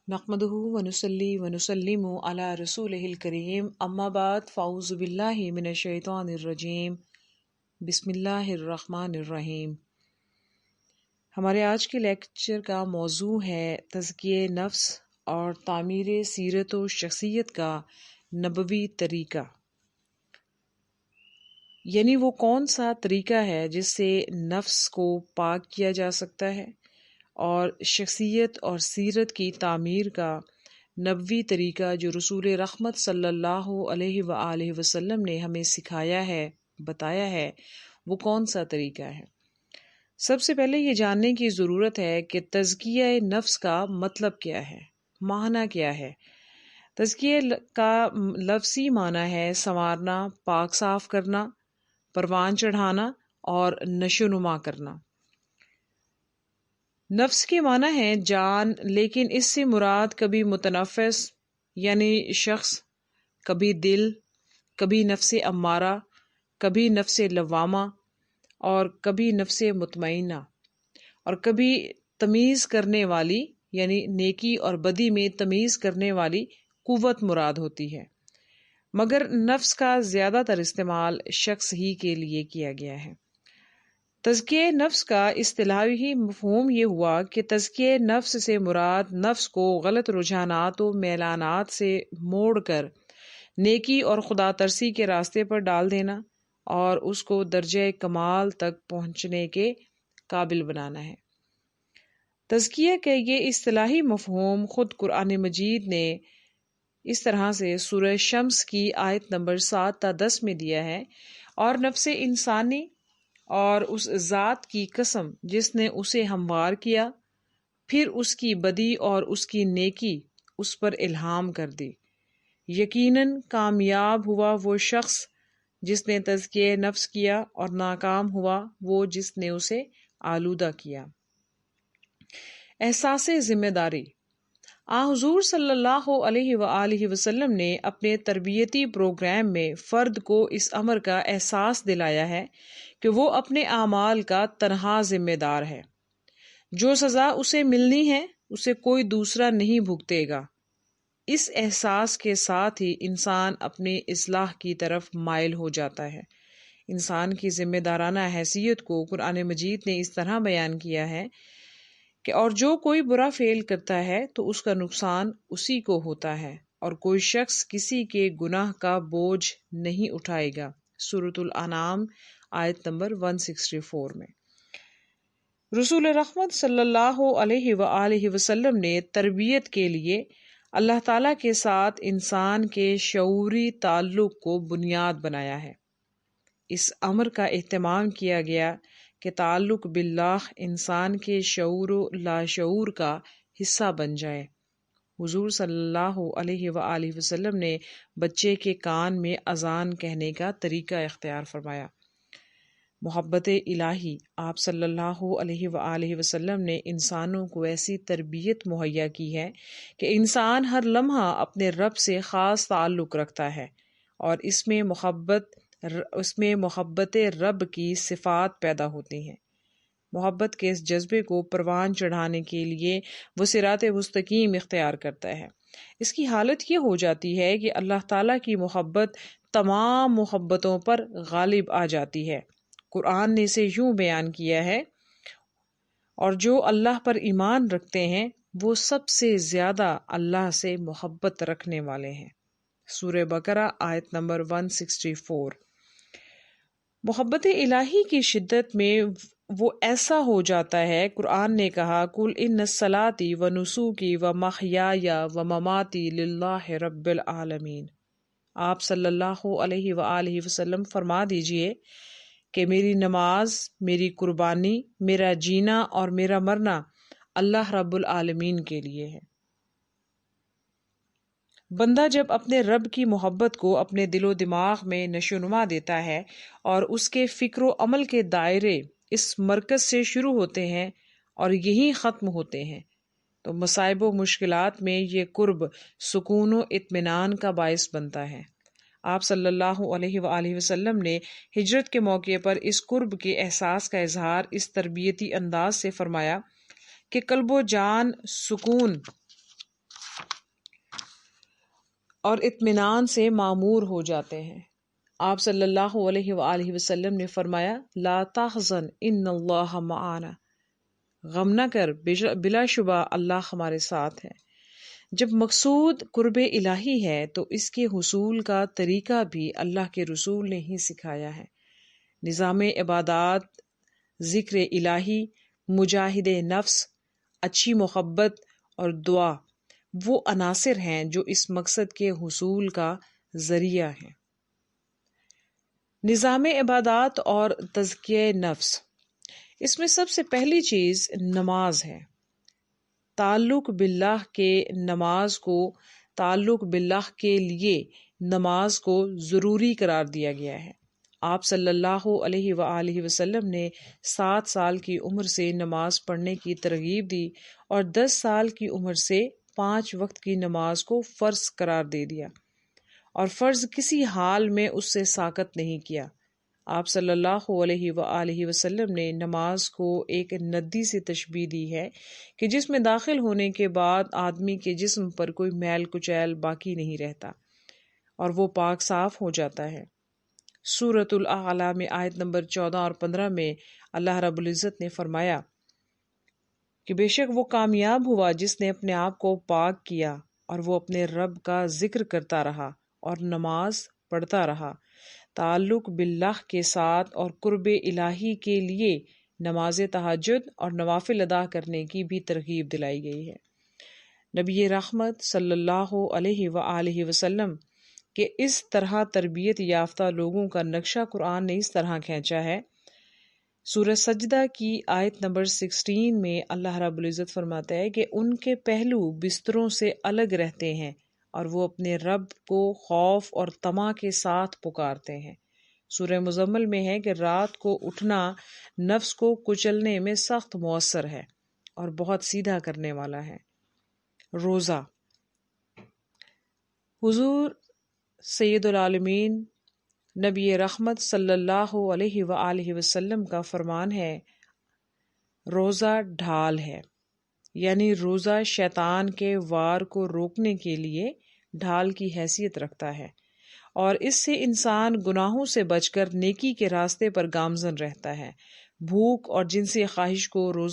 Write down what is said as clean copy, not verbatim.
نحمدہ ونصلی ونسلم علی رسولہ الکریم اما بعد فاعوذ باللہ من الشیطان الرجیم بسم اللہ الرحمن الرحیم۔ ہمارے آج کے لیکچر کا موضوع ہے تزکیہ نفس اور تعمیر سیرت و شخصیت کا نبوی طریقہ، یعنی وہ کون سا طریقہ ہے جس سے نفس کو پاک کیا جا سکتا ہے اور شخصیت اور سیرت کی تعمیر کا نبوی طریقہ جو رسول رحمت صلی اللہ علیہ وآلہ وسلم نے ہمیں سکھایا ہے، بتایا ہے، وہ کون سا طریقہ ہے۔ سب سے پہلے یہ جاننے کی ضرورت ہے کہ تزکیہ نفس کا مطلب کیا ہے، معنی کیا ہے۔ تزکیہ کا لفظی معنی ہے سنوارنا، پاک صاف کرنا، پروان چڑھانا اور نشو نما کرنا۔ نفس کے معنی ہے جان، لیکن اس سے مراد کبھی متنفس یعنی شخص، کبھی دل، کبھی نفس امارہ، کبھی نفس لوامہ اور کبھی نفس مطمئنہ، اور کبھی تمیز کرنے والی یعنی نیکی اور بدی میں تمیز کرنے والی قوت مراد ہوتی ہے، مگر نفس کا زیادہ تر استعمال شخص ہی کے لیے کیا گیا ہے۔ تزکیہ نفس کا اصطلاحی مفہوم یہ ہوا کہ تزکیہ نفس سے مراد نفس کو غلط رجحانات و میلانات سے موڑ کر نیکی اور خدا ترسی کے راستے پر ڈال دینا اور اس کو درجہ کمال تک پہنچنے کے قابل بنانا ہے۔ تزکیہ کا یہ اصطلاحی مفہوم خود قرآن مجید نے اس طرح سے سورہ شمس کی آیت نمبر 7 تا 10 میں دیا ہے، اور نفس انسانی اور اس ذات کی قسم جس نے اسے ہموار کیا، پھر اس کی بدی اور اس کی نیکی اس پر الہام کر دی۔ یقیناً کامیاب ہوا وہ شخص جس نے تزکیہ نفس کیا، اور ناکام ہوا وہ جس نے اسے آلودہ کیا۔ احساس ذمہ داری۔ حضور صلی اللہ علیہ وآلہ وسلم نے اپنے تربیتی پروگرام میں فرد کو اس امر کا احساس دلایا ہے کہ وہ اپنے اعمال کا تنہا ذمہ دار ہے۔ جو سزا اسے ملنی ہے اسے کوئی دوسرا نہیں بھگتے گا۔ اس احساس کے ساتھ ہی انسان اپنی اصلاح کی طرف مائل ہو جاتا ہے۔ انسان کی ذمہ دارانہ حیثیت کو قرآن مجید نے اس طرح بیان کیا ہے کہ اور جو کوئی برا فعل کرتا ہے تو اس کا نقصان اسی کو ہوتا ہے، اور کوئی شخص کسی کے گناہ کا بوجھ نہیں اٹھائے گا۔ سورۃ الانعام آیت نمبر 164 میں رسول رحمت صلی اللہ علیہ وآلہ وسلم نے تربیت کے لیے اللہ تعالیٰ کے ساتھ انسان کے شعوری تعلق کو بنیاد بنایا ہے۔ اس امر کا اہتمام کیا گیا کہ تعلق باللہ انسان کے شعور و لاشعور کا حصہ بن جائے۔ حضور صلی اللہ علیہ وآلہ وسلم نے بچے کے کان میں اذان کہنے کا طریقہ اختیار فرمایا۔ محبت الہی، آپ صلی اللہ علیہ وآلہ وسلم نے انسانوں کو ایسی تربیت مہیا کی ہے کہ انسان ہر لمحہ اپنے رب سے خاص تعلق رکھتا ہے، اور اس میں محبت رب کی صفات پیدا ہوتی ہیں۔ محبت کے اس جذبے کو پروان چڑھانے کے لیے وہ صراط مستقیم اختیار کرتا ہے۔ اس کی حالت یہ ہو جاتی ہے کہ اللہ تعالیٰ کی محبت تمام محبتوں پر غالب آ جاتی ہے۔ قرآن نے اسے یوں بیان کیا ہے، اور جو اللہ پر ایمان رکھتے ہیں وہ سب سے زیادہ اللہ سے محبت رکھنے والے ہیں۔ سورہ بقرہ آیت نمبر 164۔ محبت الہی کی شدت میں وہ ایسا ہو جاتا ہے، قرآن نے کہا قُلْ إِنَّ صَلَاتِي وَنُسُوكِي وَمَحْيَايَ وَمَمَاتِي لِلَّهِ رَبِّ الْعَالَمِينَ۔ آپ صلی اللہ علیہ وآلہ وسلم فرما دیجئے کہ میری نماز، میری قربانی، میرا جینا اور میرا مرنا اللہ رب العالمین کے لیے ہے۔ بندہ جب اپنے رب کی محبت کو اپنے دل و دماغ میں نشوونما دیتا ہے، اور اس کے فکر و عمل کے دائرے اس مرکز سے شروع ہوتے ہیں اور یہی ختم ہوتے ہیں، تو مصائب و مشکلات میں یہ قرب سکون و اطمینان کا باعث بنتا ہے۔ آپ صلی اللہ علیہ وآلہ وسلم نے ہجرت کے موقع پر اس قرب کے احساس کا اظہار اس تربیتی انداز سے فرمایا کہ قلب و جان سکون اور اطمینان سے معمور ہو جاتے ہیں۔ آپ صلی اللہ علیہ وآلہ وسلم نے فرمایا لا تحزن ان اللہ معانا، غم نہ کر، بلا شبہ اللہ ہمارے ساتھ ہے۔ جب مقصود قرب الہی ہے تو اس کے حصول کا طریقہ بھی اللہ کے رسول نے ہی سکھایا ہے۔ نظام عبادات، ذکر الہی، مجاہد نفس، اچھی محبت اور دعا وہ عناصر ہیں جو اس مقصد کے حصول کا ذریعہ ہیں۔ نظام عبادات اور تزکیہ نفس، اس میں سب سے پہلی چیز نماز ہے۔ تعلق باللہ کے لیے نماز کو ضروری قرار دیا گیا ہے۔ آپ صلی اللہ علیہ وآلہ وسلم نے 7 سال کی عمر سے نماز پڑھنے کی ترغیب دی اور 10 سال کی عمر سے 5 وقت کی نماز کو فرض قرار دے دیا، اور فرض کسی حال میں اس سے ساقط نہیں کیا۔ آپ صلی اللہ علیہ وآلہ وسلم نے نماز کو ایک ندی سے تشبیہ دی ہے کہ جس میں داخل ہونے کے بعد آدمی کے جسم پر کوئی میل کچیل باقی نہیں رہتا اور وہ پاک صاف ہو جاتا ہے۔ سورۃ الاعلیٰ میں آیت نمبر 14 اور 15 میں اللہ رب العزت نے فرمایا کہ بے شک وہ کامیاب ہوا جس نے اپنے آپ کو پاک کیا اور وہ اپنے رب کا ذکر کرتا رہا اور نماز پڑھتا رہا۔ تعلق باللہ کے ساتھ اور قرب الہی کے لیے نماز تہجد اور نوافل ادا کرنے کی بھی ترغیب دلائی گئی ہے۔ نبی رحمت صلی اللہ علیہ وآلہ وسلم کہ اس طرح تربیت یافتہ لوگوں کا نقشہ قرآن نے اس طرح کھینچا ہے۔ سورہ سجدہ کی آیت نمبر 16 میں اللہ رب العزت فرماتا ہے کہ ان کے پہلو بستروں سے الگ رہتے ہیں اور وہ اپنے رب کو خوف اور طمع کے ساتھ پکارتے ہیں۔ سورہ مزمل میں ہے کہ رات کو اٹھنا نفس کو کچلنے میں سخت مؤثر ہے اور بہت سیدھا کرنے والا ہے۔ روزہ، حضور سید العالمین نبی رحمت صلی اللہ علیہ وآلہ وسلم کا فرمان ہے روزہ ڈھال ہے، یعنی روزہ شیطان کے وار کو روکنے کے لیے ڈھال کی حیثیت رکھتا ہے اور اس سے انسان گناہوں سے بچ کر نیکی کے راستے پر گامزن رہتا ہے۔ بھوک اور جنسی خواہش کو روزہ